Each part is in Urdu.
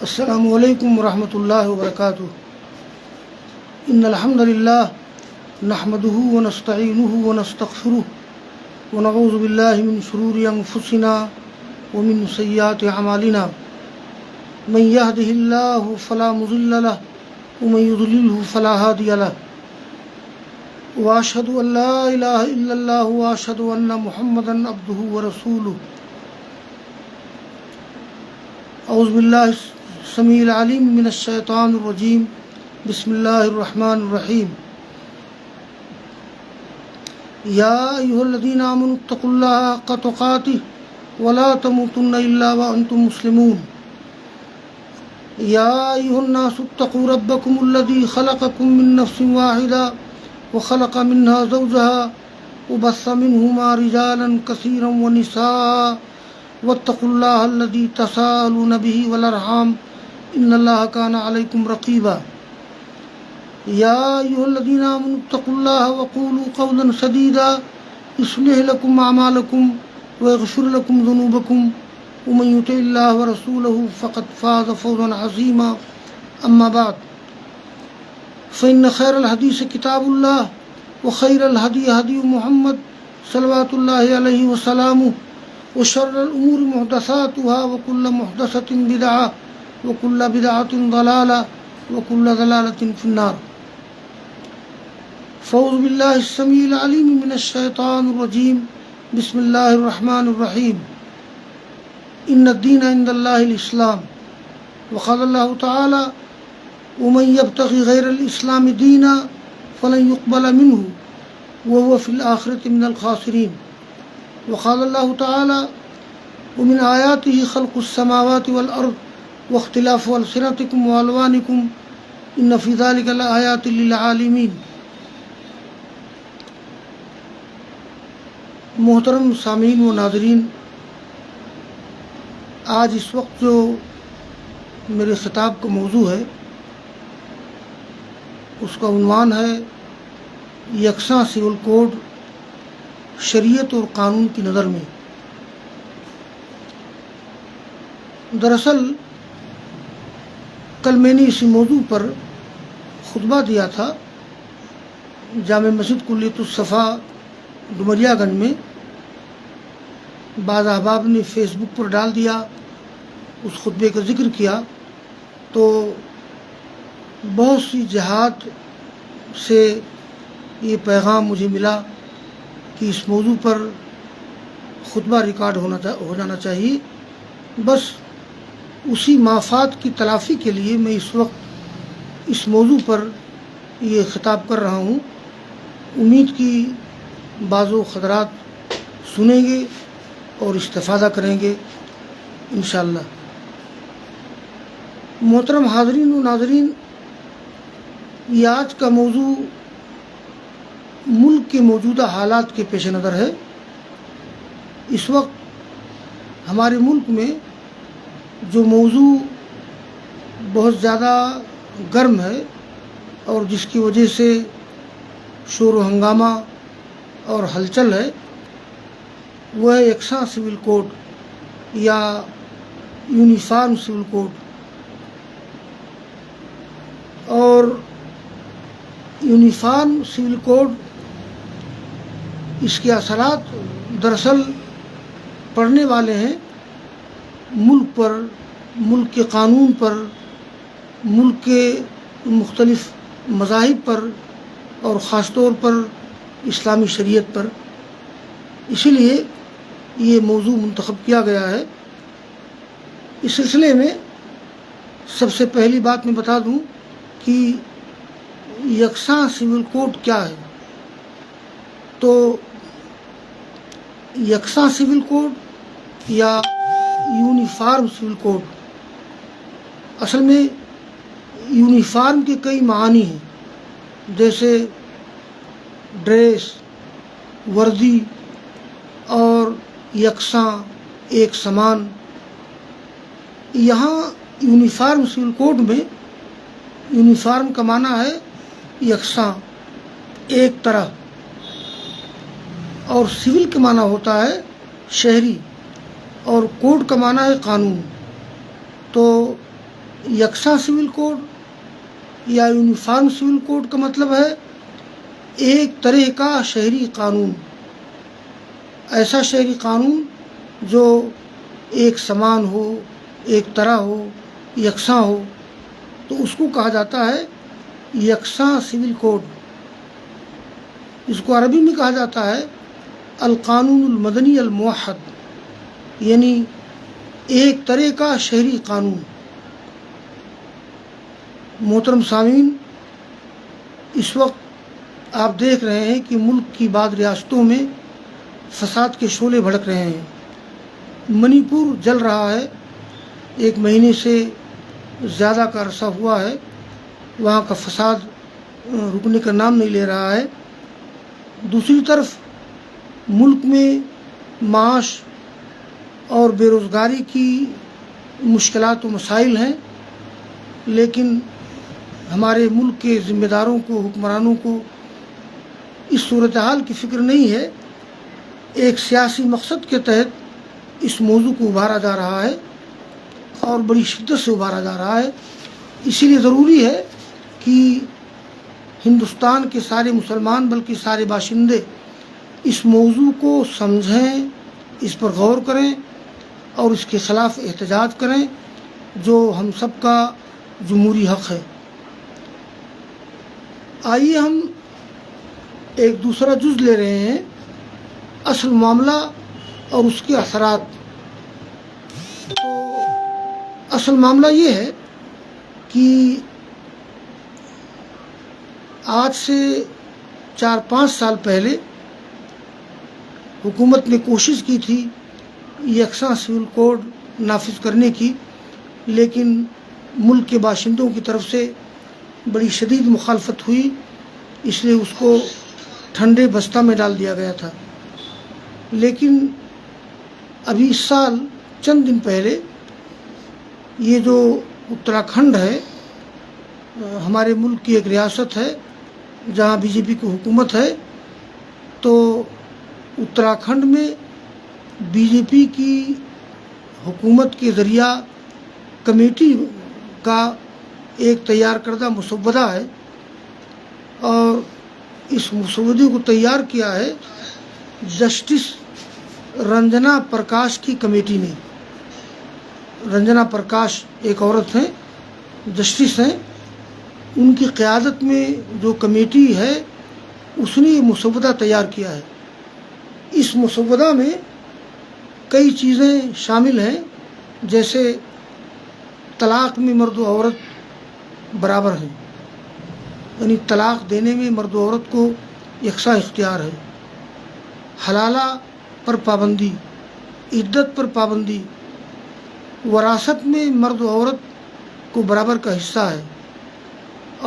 السلام علیکم ورحمۃ اللہ وبرکاتہ۔ ان الحمد للہ نحمده ونستعینه ونستغفره ونعوذ باللہ من شرور انفسنا ومن سیئات اعمالنا، من يهده اللہ فلا مضل له ومن يضلله فلا هادی له، واشهد ان لا الہ الا اللہ واشهد ان محمدا عبده ورسولہ۔ اعوذ باللہ السمیع العلیم من الشیطان الرجیم، بسم اللہ الرحمن الرحیم۔ یا ایھا الذین آمنوا اتقوا اللہ حق تقاتہ ولا تموتن الا وانتم مسلمون۔ یا ایھا الناس اتقوا ربکم الذی خلقکم من نفس واحدہ وخلق منها زوجها وبث منہما رجالا کثیرا ونساء واتقوا اللہ الذی تساءلون به والارحام ان اللہ کان علیکم رقیبا۔ یا ایھا الذین آمنوا اتقوا اللہ وقولوا قولا سدیدا یصلح لکم اعمالکم ویغفر لکم ذنوبکم ومن یطع اللہ ورسولہ فقد فاز فوزا عظیما، اما بعد فإن خیر الحدیث کتاب اللہ وخیر الہدی ہدی محمد صلوات اللہ علیہ وسلم، وشر الامور محدثاتها وكل محدثة بدعة وكل بدعة ضلالة وكل ضلالة في النار۔ فاعوذ باللہ السمیع العلیم من الشیطان الرجیم، بسم اللہ الرحمن الرحیم۔ ان الدین عند اللہ الاسلام، وقال اللہ تعالی ومن يبتغ غیر الاسلام دینا فلن يقبل منه وهو في الآخرة من الخاسرین۔ وقال اللہ تعالی ومن آیاته خلق السماوات والارض واختلاف ألسنتكم وألوانكم ان في ذلك لآیات للعالمین۔ محترم سامعین و ناظرین، آج اس وقت جو میرے خطاب کا موضوع ہے اس کا عنوان ہے یکساں سول کوڈ شریعت اور قانون کی نظر میں۔ دراصل کل میں نے اسی موضوع پر خطبہ دیا تھا جامع مسجد کلیۃ الصفا ڈمریا گنج میں۔ بعض احباب نے فیس بک پر ڈال دیا، اس خطبے کا ذکر کیا، تو بہت سی جہات سے یہ پیغام مجھے ملا کہ اس موضوع پر خطبہ ریکارڈ ہو جانا چاہیے۔ بس اسی مفاد کی تلافی کے لیے میں اس وقت اس موضوع پر یہ خطاب کر رہا ہوں۔ امید کی بعض و خطرات سنیں گے اور استفادہ کریں گے انشاءاللہ۔ محترم حاضرین و ناظرین، یہ آج کا موضوع ملک کے موجودہ حالات کے پیش نظر ہے۔ اس وقت ہمارے ملک میں جو موضوع بہت زیادہ گرم ہے اور جس کی وجہ سے شور و ہنگامہ اور ہلچل ہے، وہ ہے یکساں سول کوڈ یا یونیفارم سول کوڈ۔ اور یونیفارم سول کوڈ، اس کے اثرات دراصل پڑنے والے ہیں ملک پر، ملک کے قانون پر، ملک کے مختلف مذاہب پر اور خاص طور پر اسلامی شریعت پر۔ اسی لیے یہ موضوع منتخب کیا گیا ہے۔ اس سلسلے میں سب سے پہلی بات میں بتا دوں کہ یکساں سول کوڈ کیا ہے۔ تو یکساں سول کوڈ یا یونیفارم سول کوڈ، اصل میں یونیفارم کے کئی معانی ہیں، جیسے ڈریس، وردی اور یکساں، ایک سمان۔ یہاں یونیفارم سول کوڈ میں یونیفارم کا معنی ہے یکساں، ایک طرح، اور سول کا معنی ہوتا ہے شہری، اور کوڈ کا معنی ہے قانون۔ تو یکساں سول کوڈ یا یونیفارم سول کوڈ کا مطلب ہے ایک طرح کا شہری قانون، ایسا شہری قانون جو ایک سمان ہو، ایک طرح ہو، یکساں ہو، تو اس کو کہا جاتا ہے یکساں سول کوڈ۔ اس کو عربی میں کہا جاتا ہے القانون المدنی الموحد، یعنی ایک طرح کا شہری قانون۔ محترم سامعین، اس وقت آپ دیکھ رہے ہیں کہ ملک کی بعض ریاستوں میں فساد کے شعلے بھڑک رہے ہیں۔ منی پور جل رہا ہے، 1 مہینے سے زیادہ کا عرصہ ہوا ہے، وہاں کا فساد رکنے کا نام نہیں لے رہا ہے۔ دوسری طرف ملک میں معاش اور بے روزگاری کی مشکلات و مسائل ہیں، لیکن ہمارے ملک کے ذمہ داروں کو، حکمرانوں کو اس صورتحال کی فکر نہیں ہے۔ ایک سیاسی مقصد کے تحت اس موضوع کو ابھارا جا رہا ہے اور بڑی شدت سے ابھارا جا رہا ہے۔ اسی لیے ضروری ہے کہ ہندوستان کے سارے مسلمان بلکہ سارے باشندے اس موضوع کو سمجھیں، اس پر غور کریں اور اس کے خلاف احتجاج کریں، جو ہم سب کا جمہوری حق ہے۔ آئیے ہم ایک دوسرا جز لے رہے ہیں، اصل معاملہ اور اس کے اثرات۔ تو اصل معاملہ یہ ہے کہ آج سے 4-5 سال پہلے حکومت نے کوشش کی تھی یکساں سول کوڈ نافذ کرنے کی، لیکن ملک کے باشندوں کی طرف سے بڑی شدید مخالفت ہوئی، اس لیے اس کو ٹھنڈے بستہ میں ڈال دیا گیا تھا۔ لیکن ابھی اس سال چند دن پہلے یہ جو اتراکھنڈ ہے، ہمارے ملک کی ایک ریاست ہے جہاں بی جے پی کی حکومت ہے، تو اتراکھنڈ میں بی جے پی کی حکومت کے ذریعہ کمیٹی کا ایک تیار کردہ مسودہ ہے، اور اس مسودے کو تیار کیا ہے جسٹس رنجنا پرکاش کی کمیٹی نے۔ رنجنا پرکاش ایک عورت ہیں، جسٹس ہیں، ان کی قیادت میں جو کمیٹی ہے اس نے یہ مسودہ تیار کیا ہے۔ اس مسودہ میں کئی چیزیں شامل ہیں، جیسے طلاق میں مرد و عورت برابر ہیں، یعنی طلاق دینے میں مرد و عورت کو یکساں اختیار ہے، حلالہ پر پابندی، عدت پر پابندی، وراثت میں مرد و عورت کو برابر کا حصہ ہے،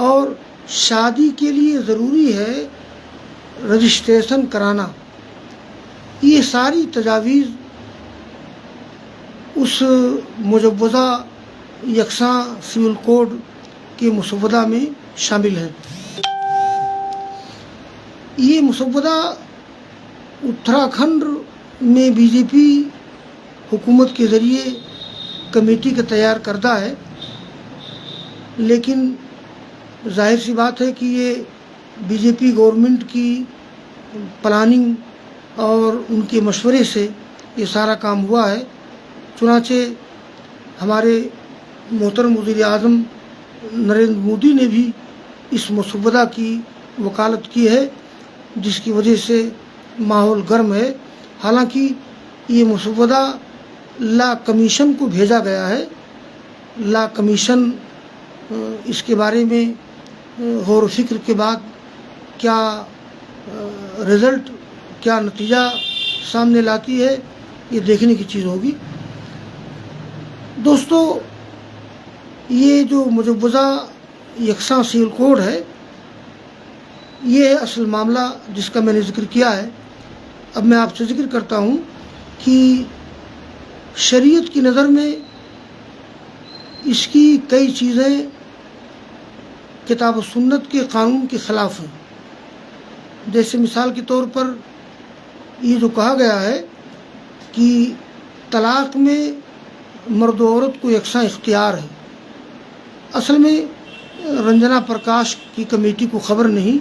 اور شادی کے لیے ضروری ہے رجسٹریشن کرانا۔ یہ ساری تجاویز اس مجوزہ یکساں سول کوڈ کے مسودہ میں شامل ہے۔ یہ مسودہ اتراکھنڈ میں بی جے پی حکومت کے ذریعے کمیٹی کا تیار کردہ ہے، لیکن ظاہر سی بات ہے کہ یہ بی جے پی گورنمنٹ کی پلاننگ اور ان کے مشورے سے یہ سارا کام ہوا ہے۔ چنانچہ ہمارے محترم وزیر اعظم نریندر مودی نے بھی اس مسودہ کی وکالت کی ہے، جس کی وجہ سے ماحول گرم ہے۔ حالانکہ یہ مسودہ لا کمیشن کو بھیجا گیا ہے، لا کمیشن اس کے بارے میں غور و فکر کے بعد کیا رزلٹ، کیا نتیجہ سامنے لاتی ہے، یہ دیکھنے کی چیز ہوگی۔ دوستو، یہ جو مجوزہ یکساں سول کوڈ ہے، یہ ہے اصل معاملہ جس کا میں نے ذکر کیا ہے۔ اب میں آپ سے ذکر کرتا ہوں کہ شریعت کی نظر میں اس کی کئی چیزیں کتاب و سنت کے قانون کے خلاف ہیں۔ جیسے مثال کے طور پر یہ جو کہا گیا ہے کہ طلاق میں مرد و عورت کو یکساں اختیار ہے، اصل میں رنجنا پرکاش کی کمیٹی کو خبر نہیں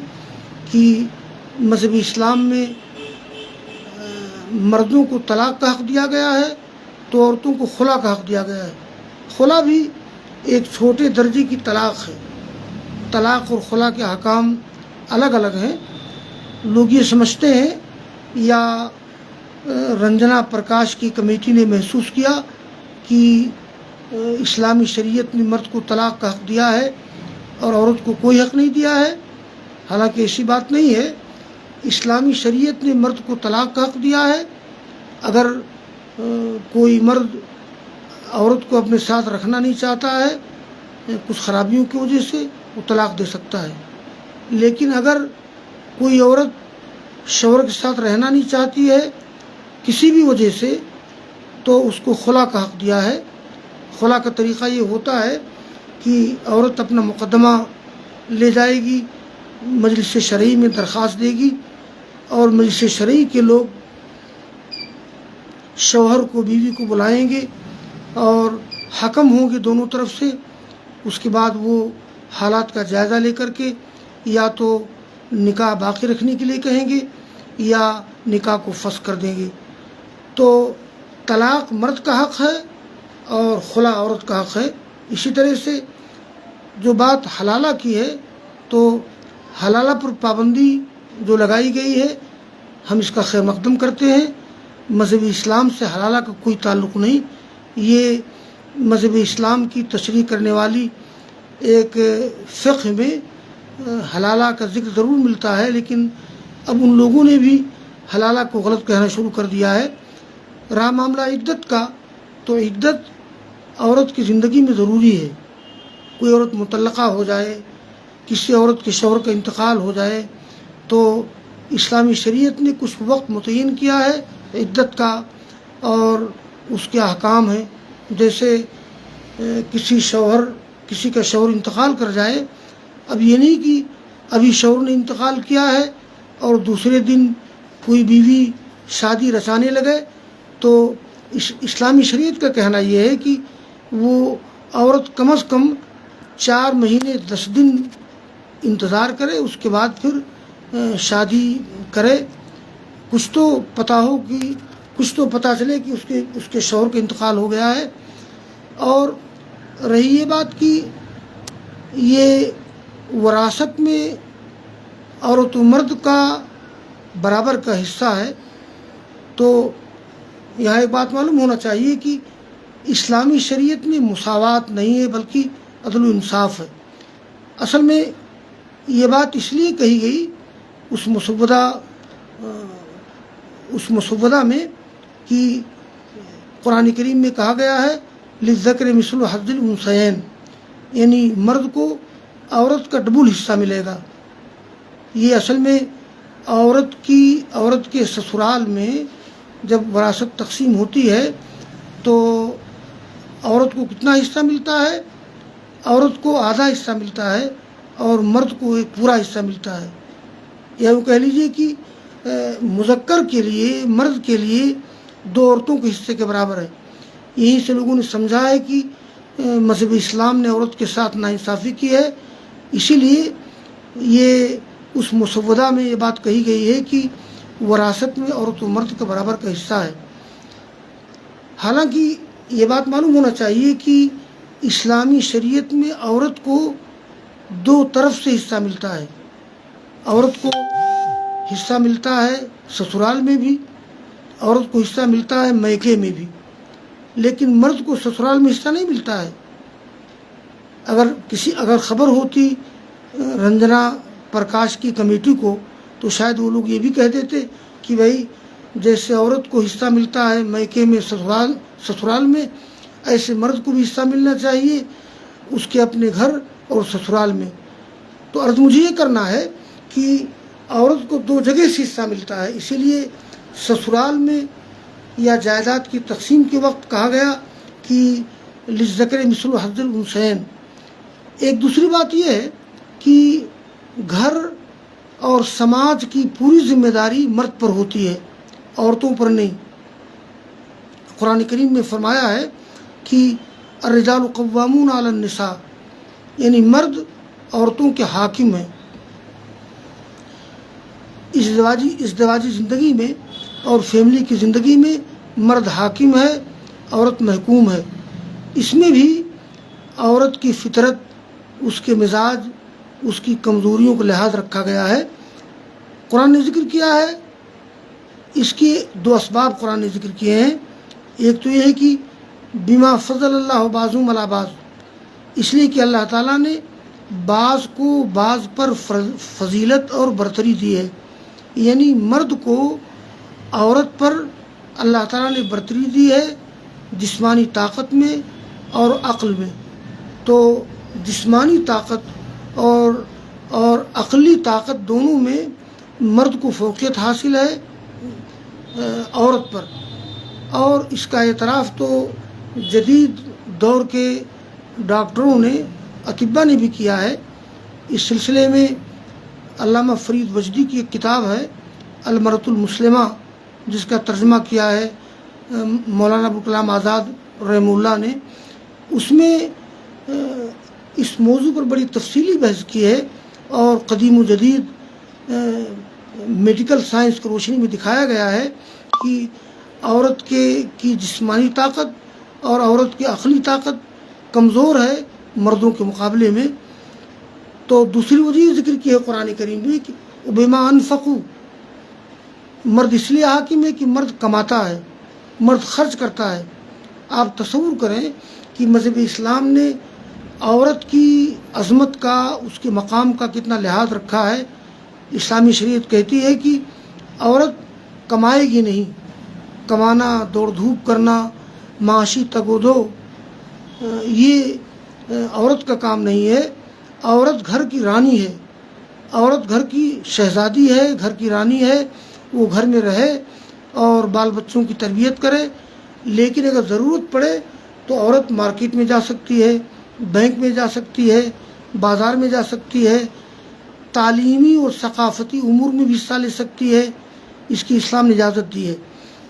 کہ مذہب اسلام میں مردوں کو طلاق کا حق دیا گیا ہے تو عورتوں کو خلا کا حق دیا گیا ہے۔ خلا بھی ایک چھوٹے درجے کی طلاق ہے۔ طلاق اور خلا کے احکام الگ الگ ہیں۔ لوگ یہ سمجھتے ہیں یا رنجنا پرکاش کی کمیٹی نے محسوس کیا کہ اسلامی شریعت نے مرد کو طلاق کا حق دیا ہے اور عورت کو کوئی حق نہیں دیا ہے، حالانکہ ایسی بات نہیں ہے۔ اسلامی شریعت نے مرد کو طلاق کا حق دیا ہے۔ اگر کوئی مرد عورت کو اپنے ساتھ رکھنا نہیں چاہتا ہے کچھ خرابیوں کی وجہ سے، وہ طلاق دے سکتا ہے، لیکن اگر کوئی عورت شوہر کے ساتھ رہنا نہیں چاہتی ہے کسی بھی وجہ سے تو اس کو خلا کا حق دیا ہے۔ خلا کا طریقہ یہ ہوتا ہے کہ عورت اپنا مقدمہ لے جائے گی، مجلس شرعی میں درخواست دے گی اور مجلس شرعی کے لوگ شوہر کو بیوی کو بلائیں گے اور حکم ہوں گے دونوں طرف سے۔ اس کے بعد وہ حالات کا جائزہ لے کر کے یا تو نکاح باقی رکھنے کے لیے کہیں گے یا نکاح کو فسخ کر دیں گے۔ تو طلاق مرد کا حق ہے اور خلا عورت کا حق ہے۔ اسی طرح سے جو بات حلالہ کی ہے تو حلالہ پر پابندی جو لگائی گئی ہے ہم اس کا خیر مقدم کرتے ہیں۔ مذہب اسلام سے حلالہ کا کوئی تعلق نہیں۔ یہ مذہب اسلام کی تشریح کرنے والی ایک فقہ میں حلالہ کا ذکر ضرور ملتا ہے، لیکن اب ان لوگوں نے بھی حلالہ کو غلط کہنا شروع کر دیا ہے۔ رہا معاملہ عدت کا، تو عدت عورت کی زندگی میں ضروری ہے۔ کوئی عورت مطلقہ ہو جائے، کسی عورت کے شوہر کا انتقال ہو جائے تو اسلامی شریعت نے کچھ وقت متعین کیا ہے عدت کا اور اس کے احکام ہیں۔ جیسے کسی کا شوہر انتقال کر جائے، اب یہ نہیں کہ ابھی شوہر نے انتقال کیا ہے اور دوسرے دن کوئی بیوی شادی رچانے لگے، تو اسلامی شریعت کا کہنا یہ ہے کہ وہ عورت کم از کم 4 مہینے 10 دن انتظار کرے، اس کے بعد پھر شادی کرے۔ کچھ تو پتہ چلے کہ اس کے شوہر کا انتقال ہو گیا ہے۔ اور رہی یہ بات کہ یہ وراثت میں عورت و مرد کا برابر کا حصہ ہے، تو یہاں ایک بات معلوم ہونا چاہیے کہ اسلامی شریعت میں مساوات نہیں ہے بلکہ عدل و انصاف ہے۔ اصل میں یہ بات اس لیے کہی گئی اس مسودہ میں کہ قرآن کریم میں کہا گیا ہے للذکر مثل حظ الانثیین، یعنی مرد کو عورت کا ڈبل حصہ ملے گا۔ یہ اصل میں عورت کے سسرال میں جب وراثت تقسیم ہوتی ہے تو عورت کو کتنا حصہ ملتا ہے؟ عورت کو آدھا حصہ ملتا ہے اور مرد کو ایک پورا حصہ ملتا ہے۔ یا وہ کہہ لیجیے کہ مذکر کے لیے، مرد کے لیے 2 عورتوں کے حصے کے برابر ہے۔ یہیں سے لوگوں نے سمجھا ہے کہ مذہب اسلام نے عورت کے ساتھ ناانصافی کی ہے، اسی لیے یہ اس مسودہ میں یہ بات کہی گئی ہے کہ وراثت میں عورت و مرد کا برابر کا حصہ ہے۔ حالانکہ یہ بات معلوم ہونا چاہیے کہ اسلامی شریعت میں عورت کو 2 طرف سے حصہ ملتا ہے۔ عورت کو حصہ ملتا ہے سسرال میں بھی، عورت کو حصہ ملتا ہے میکے میں بھی، لیکن مرد کو سسرال میں حصہ نہیں ملتا ہے۔ اگر خبر ہوتی رنجنا پرکاش کی کمیٹی کو تو شاید وہ لوگ یہ بھی کہہ دیتے کہ بھائی جیسے عورت کو حصہ ملتا ہے میکے میں، سسرال میں، ایسے مرد کو بھی حصہ ملنا چاہیے اس کے اپنے گھر اور سسرال میں۔ تو عرض مجھے یہ کرنا ہے کہ عورت کو 2 جگہ سے حصہ ملتا ہے، اسی لیے سسرال میں یا جائیداد کی تقسیم کے وقت کہا گیا کہ للذکر مثل حظ الانثیین۔ ایک دوسری بات یہ ہے کہ گھر اور سماج کی پوری ذمہ داری مرد پر ہوتی ہے، عورتوں پر نہیں۔ قرآن کریم میں فرمایا ہے کہ الرجال قوامون علی النساء، یعنی مرد عورتوں کے حاکم ہیں ازدواجی زندگی میں اور فیملی کی زندگی میں مرد حاکم ہے، عورت محکوم ہے۔ اس میں بھی عورت کی فطرت، اس کے مزاج، اس کی کمزوریوں کو لحاظ رکھا گیا ہے۔ قرآن نے ذکر کیا ہے، اس کے دو اسباب قرآن نے ذکر کیے ہیں۔ ایک تو یہ ہے کہ بما فضل اللہ بعضهم علی بعض، اس لیے کہ اللہ تعالیٰ نے بعض کو بعض پر فضیلت اور برتری دی ہے، یعنی مرد کو عورت پر اللہ تعالیٰ نے برتری دی ہے جسمانی طاقت میں اور عقل میں۔ تو جسمانی طاقت اور عقلی طاقت دونوں میں مرد کو فوقیت حاصل ہے عورت پر، اور اس کا اعتراف تو جدید دور کے ڈاکٹروں نے، اطباء نے بھی کیا ہے۔ اس سلسلے میں علامہ فرید وجدی کی ایک کتاب ہے المرأۃ المسلمہ، جس کا ترجمہ کیا ہے مولانا ابوالکلام آزاد رحمہ اللہ نے، اس میں اس موضوع پر بڑی تفصیلی بحث کی ہے، اور قدیم و جدید میڈیکل سائنس کی روشنی میں دکھایا گیا ہے کہ عورت کی جسمانی طاقت اور عورت کی عقلی طاقت کمزور ہے مردوں کے مقابلے میں۔ تو دوسری وجہ ذکر کی ہے قرآن کریم میں کہ بما انفقوا، مرد اس لیے حاکم ہے کہ مرد کماتا ہے، مرد خرچ کرتا ہے۔ آپ تصور کریں کہ مذہب اسلام نے عورت کی عظمت کا، اس کے مقام کا کتنا لحاظ رکھا ہے۔ اسلامی شریعت کہتی ہے کہ عورت کمائے گی نہیں، کمانا، دوڑ دھوپ کرنا، معاشی تگ و دو، یہ عورت کا کام نہیں ہے۔ عورت گھر کی رانی ہے، عورت گھر کی شہزادی ہے، گھر کی رانی ہے، وہ گھر میں رہے اور بال بچوں کی تربیت کرے، لیکن اگر ضرورت پڑے تو عورت مارکیٹ میں جا سکتی ہے، بینک میں جا سکتی ہے، بازار میں جا سکتی ہے، تعلیمی اور ثقافتی امور میں بھی حصہ لے سکتی ہے، اس کی اسلام نے اجازت دی ہے۔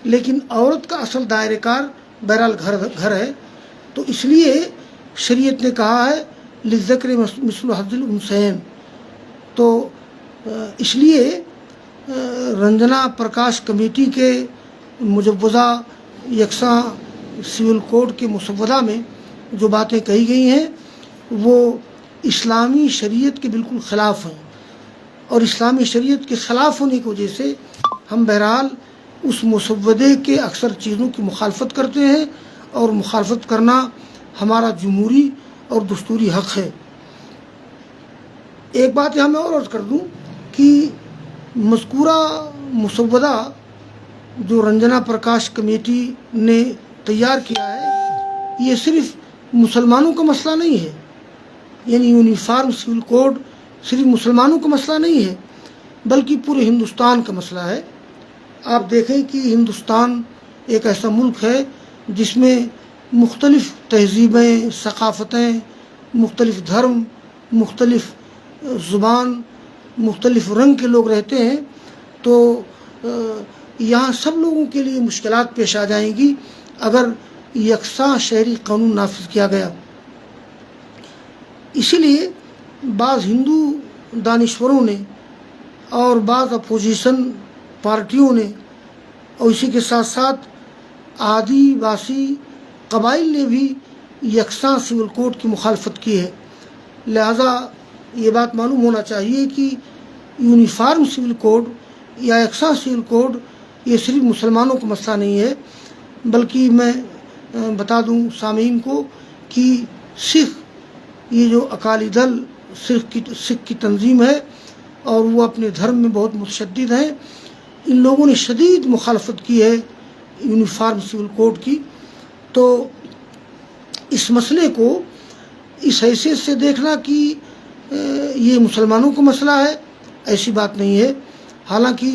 لیکن عورت کا اصل دائرہ کار بہرحال گھر ہے۔ تو اس لیے شریعت نے کہا ہے للذکر مثل حظ الانثیین۔ تو اس لیے رنجنا پرکاش کمیٹی کے مجوزہ یکساں سول کوڈ کے مسودہ میں جو باتیں کہی گئی ہیں وہ اسلامی شریعت کے بالکل خلاف ہیں، اور اسلامی شریعت کے خلاف ہونے کی وجہ سے ہم بہرحال اس مسودے کے اکثر چیزوں کی مخالفت کرتے ہیں، اور مخالفت کرنا ہمارا جمہوری اور دستوری حق ہے۔ ایک بات یہاں میں اور عرض کر دوں کہ مذکورہ مسودہ جو رنجنا پرکاش کمیٹی نے تیار کیا ہے، یہ صرف مسلمانوں کا مسئلہ نہیں ہے، یعنی یونیفارم سول کوڈ صرف مسلمانوں کا مسئلہ نہیں ہے، بلکہ پورے ہندوستان کا مسئلہ ہے۔ آپ دیکھیں کہ ہندوستان ایک ایسا ملک ہے جس میں مختلف تہذیبیں، ثقافتیں، مختلف دھرم، مختلف زبان، مختلف رنگ کے لوگ رہتے ہیں۔ تو یہاں سب لوگوں کے لیے مشکلات پیش آ جائیں گی اگر یکساں شہری قانون نافذ کیا گیا۔ اسی لیے بعض ہندو دانشوروں نے اور بعض اپوزیشن پارٹیوں نے، اور اسی کے ساتھ ساتھ آدی واسی قبائل نے بھی یکساں سول کوڈ کی مخالفت کی ہے۔ لہذا یہ بات معلوم ہونا چاہیے کہ یونیفارم سول کوڈ یا یکساں سول کوڈ یہ صرف مسلمانوں کا مسئلہ نہیں ہے، بلکہ میں بتا دوں سامعین کو کہ سکھ، یہ جو اکالی دل سکھ کی تنظیم ہے اور وہ اپنے دھرم میں بہت متشدد ہیں، ان لوگوں نے شدید مخالفت کی ہے یونیفارم سول کوڈ کی۔ تو اس مسئلے کو اس حیثیت سے دیکھنا کہ یہ مسلمانوں کا مسئلہ ہے، ایسی بات نہیں ہے۔ حالانکہ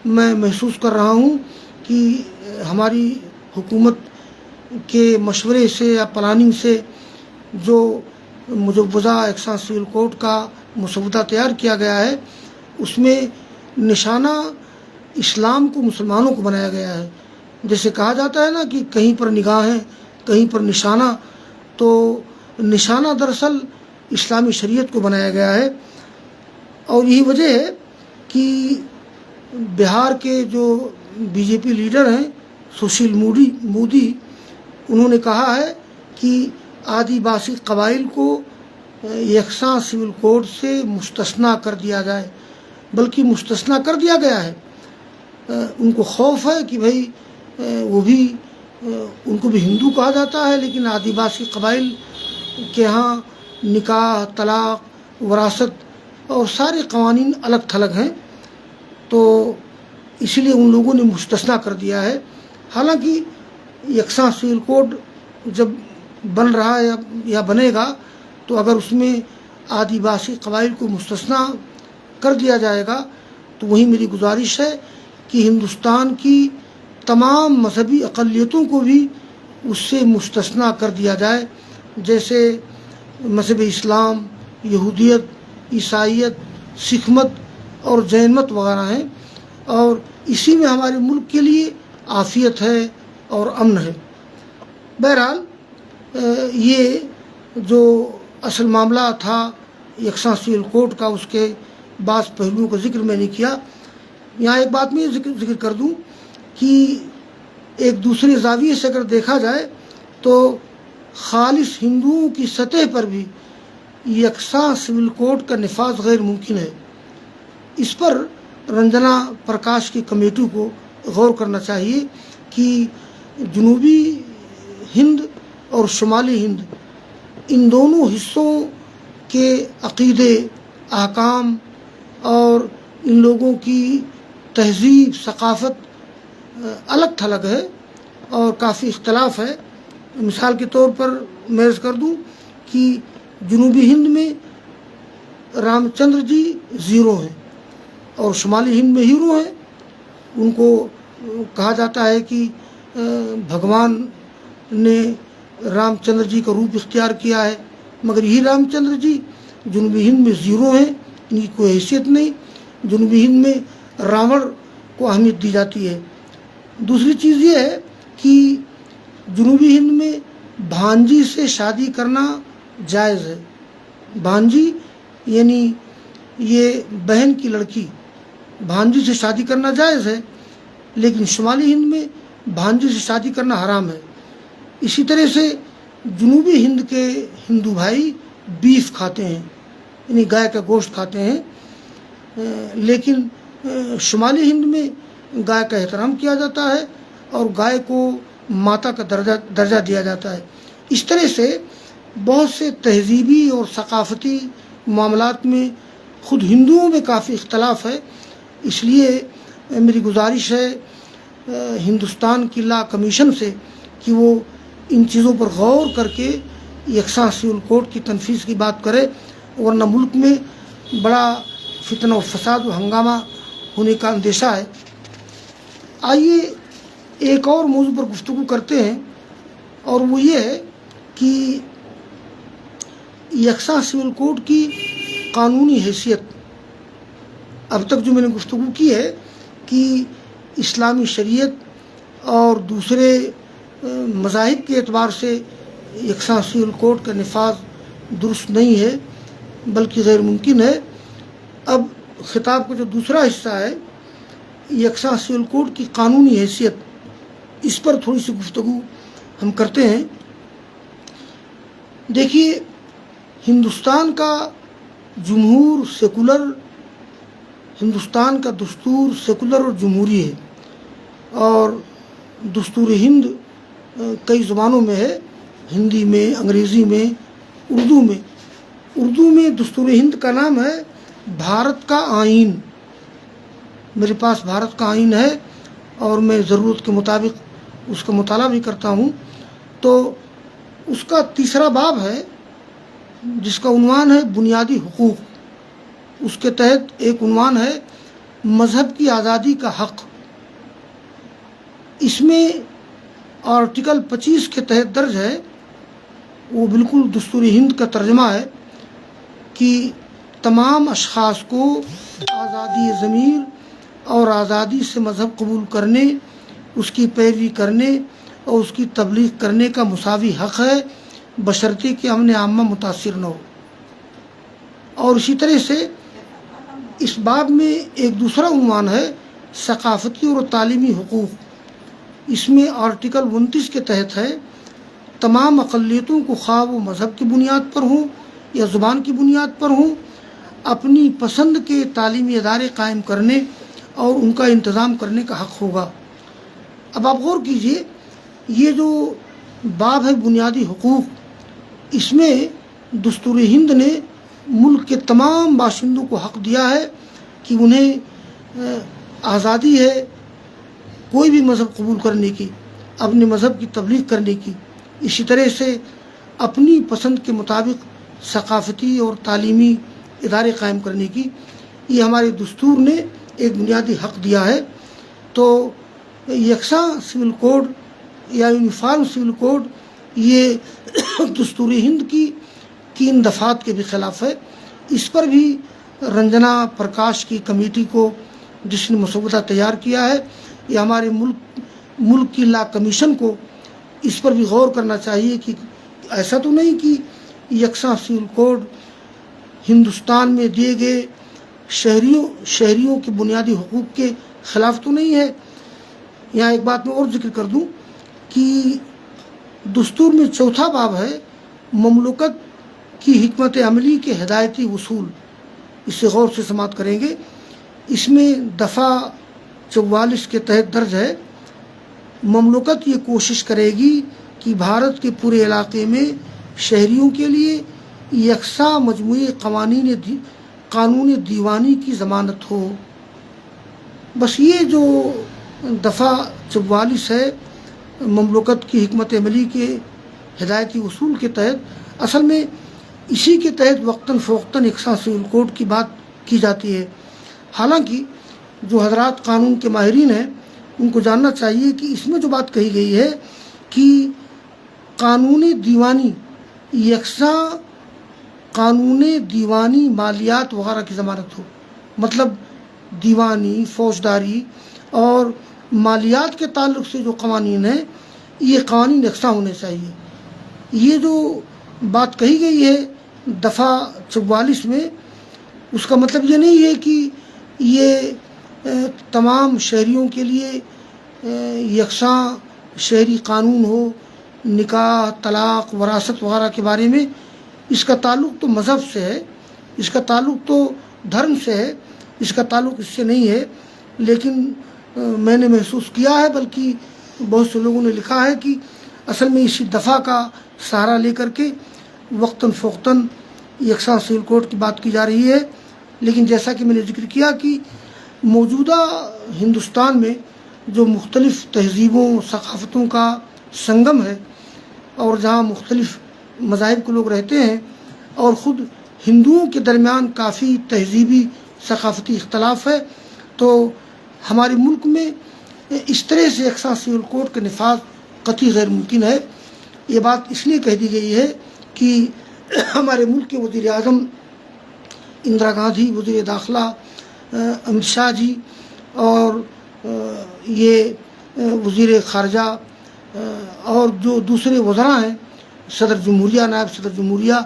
میں محسوس کر رہا ہوں کہ ہماری حکومت کے مشورے سے یا پلاننگ سے جو مجوزہ یکساں سول کوڈ کا مسودہ تیار کیا گیا ہے، اس میں نشانہ اسلام کو مسلمانوں کو بنایا گیا ہے۔ جیسے کہا جاتا ہے نا کہ کہیں پر نگاہیں، کہیں پر نشانہ، تو نشانہ دراصل اسلامی شریعت کو بنایا گیا ہے۔ اور یہی وجہ ہے کہ بہار کے جو بی جے پی لیڈر ہیں سشیل مودی، انہوں نے کہا ہے کہ آدی باسی قبائل کو یکساں سول کوڈ سے مستثنیٰ کر دیا جائے، بلکہ مستثنیٰ کر دیا گیا ہے۔ ان کو خوف ہے کہ بھائی وہ بھی ان کو بھی ہندو کہا جاتا ہے، لیکن آدی باسی قبائل کے ہاں نکاح، طلاق، وراثت اور سارے قوانین الگ تھلگ ہیں، تو اسی لیے ان لوگوں نے مستثنیٰ کر دیا ہے۔ حالانکہ یکساں سول کوڈ جب بن رہا ہے یا بنے گا، تو اگر اس میں آدی باسی قبائل کو مستثنیٰ کر دیا جائے گا تو وہی میری گزارش ہے کہ ہندوستان کی تمام مذہبی اقلیتوں کو بھی اس سے مستثنیٰ کر دیا جائے، جیسے مذہب اسلام، یہودیت، عیسائیت، سکھ مت اور جین مت وغیرہ ہیں، اور اسی میں ہمارے ملک کے لیے عافیت ہے اور امن ہے۔ بہرحال یہ جو اصل معاملہ تھا یکساں سول کوڈ کا، اس کے بعض پہلوؤں کا ذکر میں نے کیا۔ یہاں ایک بات میں ذکر کر دوں کہ ایک دوسرے زاویے سے اگر دیکھا جائے تو خالص ہندوؤں کی سطح پر بھی یکساں سول کوڈ کا نفاذ غیر ممکن ہے۔ اس پر رنجنا پرکاش کی کمیٹی کو غور کرنا چاہیے کہ جنوبی ہند اور شمالی ہند، ان دونوں حصوں کے عقیدے، احکام اور ان لوگوں کی تہذیب، ثقافت الگ تھلگ ہے اور کافی اختلاف ہے۔ مثال کے طور پر میں عرض کر دوں کہ جنوبی ہند میں رام چندر جی زیرو ہیں اور شمالی ہند میں ہیرو ہیں۔ ان کو کہا جاتا ہے کہ بھگوان نے رام چندر جی کا روپ اختیار کیا ہے، مگر یہی رام چندر جی جنوبی ہند میں زیرو ہیں، ان کی کوئی حیثیت نہیں۔ جنوبی ہند میں راون کو اہمیت دی جاتی ہے۔ دوسری چیز یہ ہے کہ جنوبی ہند میں بھانجی سے شادی کرنا جائز ہے۔ بھانجی یعنی یہ بہن کی لڑکی، بھانجی سے شادی کرنا جائز ہے، لیکن شمالی ہند میں بھانجی سے شادی کرنا حرام ہے۔ اسی طرح سے جنوبی ہند کے ہندو بھائی بیف کھاتے ہیں، یعنی گائے کا گوشت کھاتے ہیں، لیکن شمالی ہند میں گائے کا احترام کیا جاتا ہے اور گائے کو ماتا کا درجہ دیا جاتا ہے۔ اس طرح سے بہت سے تہذیبی اور ثقافتی معاملات میں خود ہندوؤں میں کافی اختلاف ہے۔ اس لیے میری گزارش ہے ہندوستان کی لا کمیشن سے کہ وہ ان چیزوں پر غور کر کے یکساں سول کوڈ کی تنفیذ کی بات کرے، ورنہ ملک میں بڑا فتنہ و فساد و ہنگامہ ہونے کا اندیشہ ہے۔ آئیے ایک اور موضوع پر گفتگو کرتے ہیں، اور وہ یہ ہے کہ یکساں سول کوڈ کی قانونی حیثیت۔ اب تک جو میں نے گفتگو کی ہے کہ اسلامی شریعت اور دوسرے مذاہب کے اعتبار سے یکساں سول کوڈ کا نفاذ درست نہیں ہے بلکہ غیر ممکن ہے۔ اب خطاب کا جو دوسرا حصہ ہے یکساں سول کوڈ کی قانونی حیثیت، اس پر تھوڑی سی گفتگو ہم کرتے ہیں۔ دیکھیے، ہندوستان کا جمہور سیکولر، ہندوستان کا دستور سیکولر اور جمہوری ہے، اور دستور ہند کئی زبانوں میں ہے، ہندی میں، انگریزی میں، اردو میں۔ اردو میں دستور ہند کا نام ہے بھارت کا آئین۔ میرے پاس بھارت کا آئین ہے اور میں ضرورت کے مطابق اس کا مطالعہ بھی کرتا ہوں۔ تو اس کا تیسرا باب ہے جس کا عنوان ہے بنیادی حقوق۔ اس کے تحت ایک عنوان ہے مذہب کی آزادی کا حق۔ اس میں آرٹیکل 25 کے تحت درج ہے، وہ بالکل دستور ہند کا ترجمہ ہے کہ تمام اشخاص کو آزادی ضمیر اور آزادی سے مذہب قبول کرنے، اس کی پیروی کرنے اور اس کی تبلیغ کرنے کا مساوی حق ہے، بشرطے کہ امن عامہ متاثر نہ ہو۔ اور اسی طرح سے اس باب میں ایک دوسرا عنوان ہے ثقافتی اور تعلیمی حقوق. اس میں آرٹیکل 29 کے تحت ہے تمام اقلیتوں کو خواہ وہ مذہب کی بنیاد پر ہوں یا زبان کی بنیاد پر ہوں اپنی پسند کے تعلیمی ادارے قائم کرنے اور ان کا انتظام کرنے کا حق ہوگا. اب آپ غور کیجئے، یہ جو باب ہے بنیادی حقوق، اس میں دستور ہند نے ملک کے تمام باشندوں کو حق دیا ہے کہ انہیں آزادی ہے کوئی بھی مذہب قبول کرنے کی، اپنے مذہب کی تبلیغ کرنے کی، اسی طرح سے اپنی پسند کے مطابق ثقافتی اور تعلیمی ادارے قائم کرنے کی. یہ ہمارے دستور نے ایک بنیادی حق دیا ہے. تو یکساں سول کوڈ یا یونیفارم سول کوڈ یہ دستور ہند کی 3 دفعات کے بھی خلاف ہے. اس پر بھی رنجنا پرکاش کی کمیٹی کو جس نے مسودہ تیار کیا ہے، یہ ہمارے ملک کی لا کمیشن کو اس پر بھی غور کرنا چاہیے کہ ایسا تو نہیں کہ یکساں سول کوڈ ہندوستان میں دیے گئے شہریوں کے بنیادی حقوق کے خلاف تو نہیں ہے. یہاں ایک بات میں اور ذکر کر دوں کہ دستور میں 4تھا باب ہے مملکت کی حکمت عملی کے ہدایتی اصول. اسے غور سے سماعت کریں گے. اس میں دفعہ 44 کے تحت درج ہے مملکت یہ کوشش کرے گی کہ بھارت کے پورے علاقے میں شہریوں کے لیے یکساں مجموعی قانون دیوانی کی ضمانت ہو. بس یہ جو دفعہ 44 ہے مملکت کی حکمت عملی کے ہدایتی اصول کے تحت، اصل میں اسی کے تحت وقتاً فوقتاً یکساں سول کوڈ کی بات کی جاتی ہے. حالانکہ جو حضرات قانون کے ماہرین ہیں ان کو جاننا چاہیے کہ اس میں جو بات کہی گئی ہے کہ قانون دیوانی یکساں قانون دیوانی مالیات وغیرہ کی ضمانت ہو، مطلب دیوانی، فوجداری اور مالیات کے تعلق سے جو قوانین ہیں یہ قوانین یکساں ہونے چاہیے. یہ جو بات کہی گئی ہے دفعہ 44 میں، اس کا مطلب یہ نہیں ہے کہ یہ تمام شہریوں کے لیے یکساں شہری قانون ہو. نکاح، طلاق، وراثت وغیرہ کے بارے میں اس کا تعلق تو مذہب سے ہے، اس کا تعلق تو دھرم سے ہے، اس کا تعلق اس سے نہیں ہے. لیکن میں نے محسوس کیا ہے، بلکہ بہت سے لوگوں نے لکھا ہے کہ اصل میں اسی دفعہ کا سہارا لے کر کے وقتاً فوقتاً یکساں سول کوڈ کی بات کی جا رہی ہے. لیکن جیسا کہ میں نے ذکر کیا کہ موجودہ ہندوستان میں جو مختلف تہذیبوں ثقافتوں کا سنگم ہے اور جہاں مختلف مذاہب کے لوگ رہتے ہیں اور خود ہندوؤں کے درمیان کافی تہذیبی ثقافتی اختلاف ہے، تو ہمارے ملک میں اس طرح سے یکساں سول کوڈ کا نفاذ قطعی غیر ممکن ہے. یہ بات اس لیے کہہ دی گئی ہے کہ ہمارے ملک کے وزیر اعظم اندرا گاندھی، وزیر داخلہ امت شاہ جی اور یہ وزیر خارجہ اور جو دوسرے وزراء ہیں، صدر جمہوریہ، نائب صدر جمہوریہ،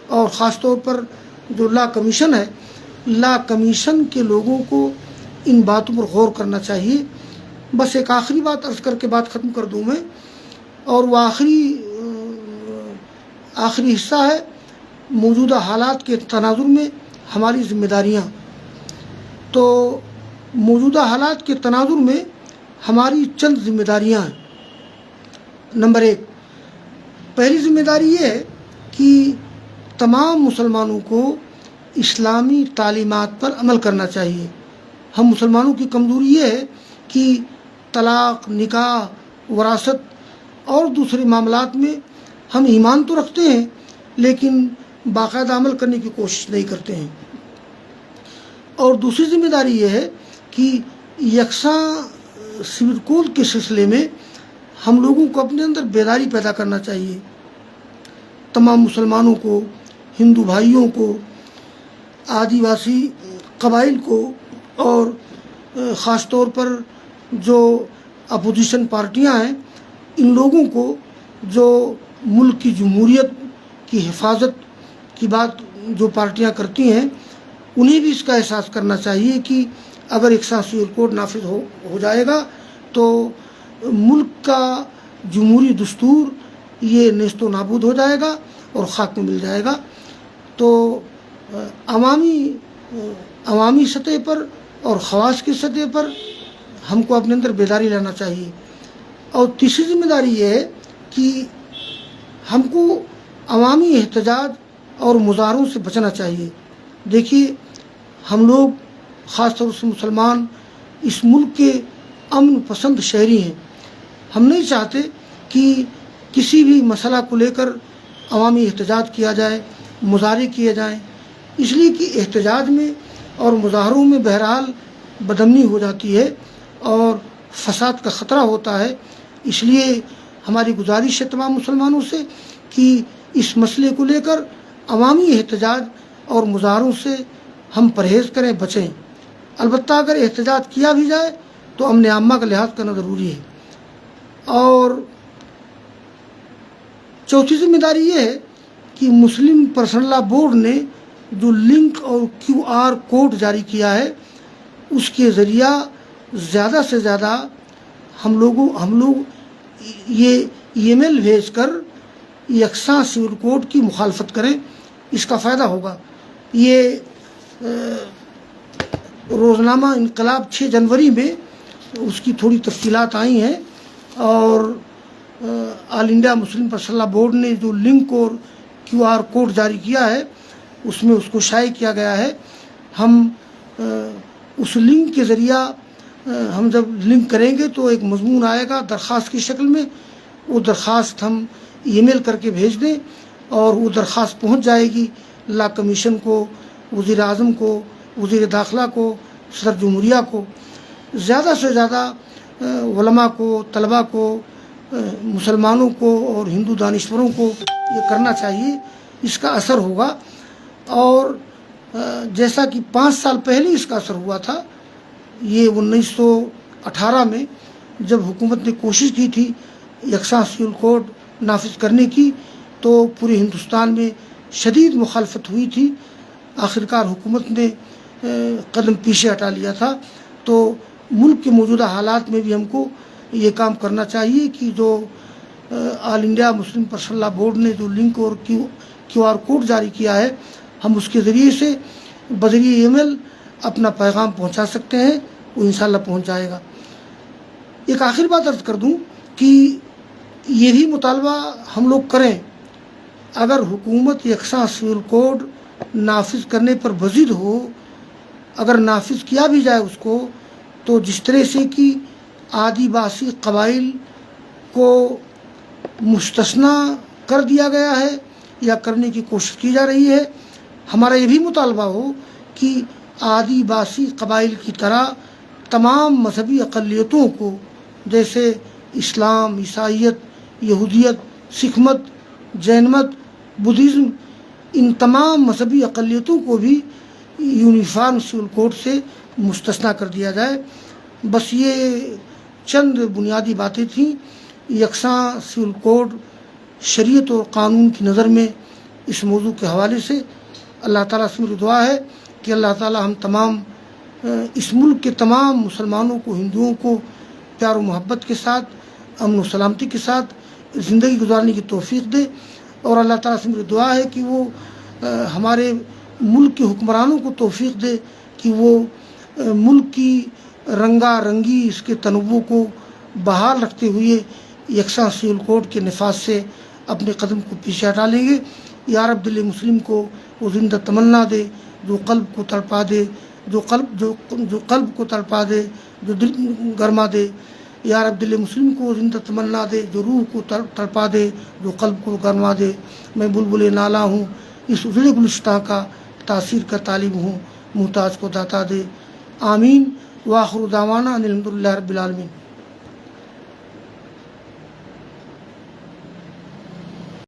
اور خاص طور پر جو لا کمیشن ہے، لا کمیشن کے لوگوں کو ان باتوں پر غور کرنا چاہیے. بس ایک آخری بات عرض کر کے بات ختم کر دوں میں، اور وہ آخری حصہ ہے موجودہ حالات کے تناظر میں ہماری ذمہ داریاں. تو موجودہ حالات کے تناظر میں ہماری چند ذمہ داریاں ہیں. نمبر 1، پہلی ذمہ داری یہ ہے کہ تمام مسلمانوں کو اسلامی تعلیمات پر عمل کرنا چاہیے. ہم مسلمانوں کی کمزوری یہ ہے کہ طلاق، نکاح، وراثت اور دوسرے معاملات میں ہم ایمان تو رکھتے ہیں لیکن باقاعدہ عمل کرنے کی کوشش نہیں کرتے ہیں. اور دوسری ذمہ داری یہ ہے کہ یکساں سول کوڈ کے سلسلے میں ہم لوگوں کو اپنے اندر بیداری پیدا کرنا چاہیے. تمام مسلمانوں کو، ہندو بھائیوں کو، آدیواسی قبائل کو اور خاص طور پر جو اپوزیشن پارٹیاں ہیں ان لوگوں کو جو ملک کی جمہوریت کی حفاظت کی بات جو پارٹیاں کرتی ہیں انہیں بھی اس کا احساس کرنا چاہیے کہ اگر 180 کوڈ نافذ ہو جائے گا تو ملک کا جمہوری دستور یہ نیست و نابود ہو جائے گا اور خاک میں مل جائے گا۔ تو عوامی سطح پر اور خواص کی سطح پر ہم کو اپنے اندر بیداری لانا چاہیے۔ اور تیسری ذمہ داری یہ ہے کہ ہم کو عوامی احتجاج اور مظاہروں سے بچنا چاہیے۔ دیکھیے ہم لوگ خاص طور سے مسلمان اس ملک کے امن پسند شہری ہیں۔ ہم نہیں چاہتے کہ کسی بھی مسئلہ کو لے کر عوامی احتجاج کیا جائے، مظاہرے کیے جائیں، اس لیے کہ احتجاج میں اور مظاہروں میں بہرحال بدامنی ہو جاتی ہے اور فساد کا خطرہ ہوتا ہے۔ اس لیے ہماری گزارش ہے تمام مسلمانوں سے کہ اس مسئلے کو لے کر عوامی احتجاج اور مظاہروں سے ہم پرہیز کریں، بچیں۔ البتہ اگر احتجاج کیا بھی جائے تو امن عامہ کا لحاظ کرنا ضروری ہے۔ اور چوتھی ذمہ داری یہ ہے کہ مسلم پرسنل لاء بورڈ نے جو لنک اور QR کوڈ جاری کیا ہے اس کے ذریعہ زیادہ سے زیادہ ہم لوگ یہ ای میل بھیج کر یکساں سول کوڈ کی مخالفت کریں، اس کا فائدہ ہوگا۔ یہ روزنامہ انقلاب 6 جنوری میں اس کی تھوڑی تفصیلات آئی ہیں، اور all India Muslim personal law board نے جو لنک اور QR کوڈ جاری کیا ہے اس میں اس کو شائع کیا گیا ہے۔ ہم اس لنک کے ذریعہ ہم جب لنک کریں گے تو ایک مضمون آئے گا درخواست کی شکل میں، وہ درخواست ہم ای میل کر کے بھیج دیں اور وہ درخواست پہنچ جائے گی لا کمیشن کو، وزیر اعظم کو، وزیر داخلہ کو، صدر جمہوریہ کو۔ زیادہ سے زیادہ علماء کو، طلباء کو، مسلمانوں کو اور ہندو دانشوروں کو یہ کرنا چاہیے، اس کا اثر ہوگا۔ اور جیسا کہ 5 سال پہلے اس کا اثر ہوا تھا، یہ 1918 میں جب حکومت نے کوشش کی تھی یکساں سول کوڈ نافذ کرنے کی تو پورے ہندوستان میں شدید مخالفت ہوئی تھی۔ آخرکار حکومت نے قدم پیچھے ہٹا لیا تھا۔ تو ملک کے موجودہ حالات میں بھی ہم کو یہ کام کرنا چاہیے کہ جو all India Muslim personal law board نے جو لنک اور QR کوڈ جاری کیا ہے ہم اس کے ذریعے سے بذریعہ ای میل اپنا پیغام پہنچا سکتے ہیں، وہ انشاءاللہ پہنچ جائے گا۔ ایک آخر بات عرض کر دوں کہ یہ بھی مطالبہ ہم لوگ کریں، اگر حکومت یکساں سول کوڈ نافذ کرنے پر بضد ہو، اگر نافذ کیا بھی جائے اس کو، تو جس طرح سے کہ آدیواسی قبائل کو مستثنی کر دیا گیا ہے یا کرنے کی کوشش کی جا رہی ہے، ہمارا یہ بھی مطالبہ ہو کہ آدیواسی قبائل کی طرح تمام مذہبی اقلیتوں کو، جیسے اسلام، عیسائیت، یہودیت، سکھ مت، جین مت، بدھزم، ان تمام مذہبی اقلیتوں کو بھی یونیفارم سول کوڈ سے مستثنی کر دیا جائے۔ بس یہ چند بنیادی باتیں تھیں۔ یکساں سول کوڈ شریعت اور قانون کی نظر میں اس موضوع کے حوالے سے اللہ تعالیٰ سے میری دعا ہے کہ اللہ تعالیٰ ہم تمام اس ملک کے تمام مسلمانوں کو، ہندوؤں کو پیار و محبت کے ساتھ، امن و سلامتی کے ساتھ زندگی گزارنے کی توفیق دے، اور اللہ تعالیٰ سے میری دعا ہے کہ وہ ہمارے ملک کے حکمرانوں کو توفیق دے کہ وہ ملک کی رنگا رنگی، اس کے تنوع کو بحال رکھتے ہوئے یکساں سول کوڈ کے نفاذ سے اپنے قدم کو پیچھے ہٹا لیں گے۔ یا رب دل مسلم کو وہ زندہ تمنا دے جو قلب کو تڑپا دے، جو قلب کو تڑپا دے، جو دل گرما دے۔ یا رب دل مسلم کو زندہ تمنا دے جو روح کو تڑپا دے، جو قلب کو گرما دے۔ میں بلبل نالا ہوں، اس اجڑے گلستاں کا تاثیر کا طالب ہوں، محتاج کو داتا دے۔ آمین۔ وآخر دعوانا ان الحمد للہ رب العالمین۔